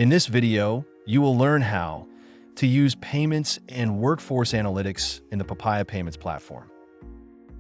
In this video, you will learn how to use payments and workforce analytics in the Papaya payments platform.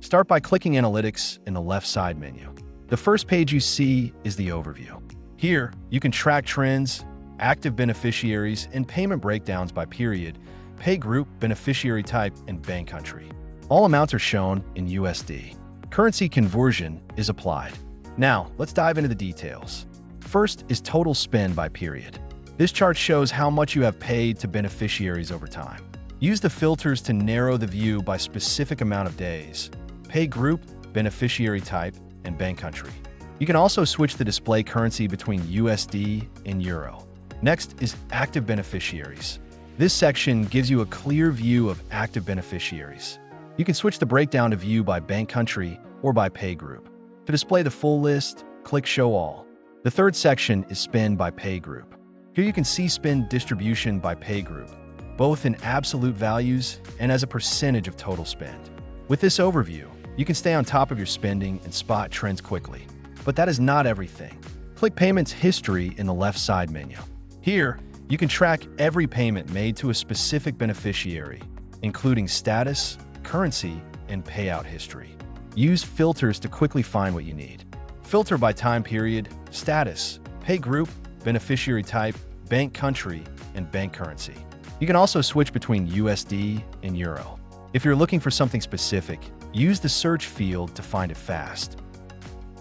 Start by clicking Analytics in the left side menu. The first page you see is the overview. Here, you can track trends, active beneficiaries, and payment breakdowns by period, pay group, beneficiary type, and bank country. All amounts are shown in USD. Currency conversion is applied. Now, let's dive into the details. First is total spend by period. This chart shows how much you have paid to beneficiaries over time. Use the filters to narrow the view by specific amount of days, pay group, beneficiary type, and bank country. You can also switch the display currency between USD and Euro. Next is active beneficiaries. This section gives you a clear view of active beneficiaries. You can switch the breakdown to view by bank country or by pay group. To display the full list, click Show All. The third section is spend by pay group. Here you can see spend distribution by pay group, both in absolute values and as a percentage of total spend. With this overview, you can stay on top of your spending and spot trends quickly. But that is not everything. Click Payments History in the left side menu. Here, you can track every payment made to a specific beneficiary, including status, currency, and payout history. Use filters to quickly find what you need. Filter by time period, status, pay group, beneficiary type, bank country, and bank currency. You can also switch between USD and Euro. If you're looking for something specific, use the search field to find it fast.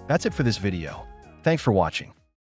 That's it for this video. Thanks for watching.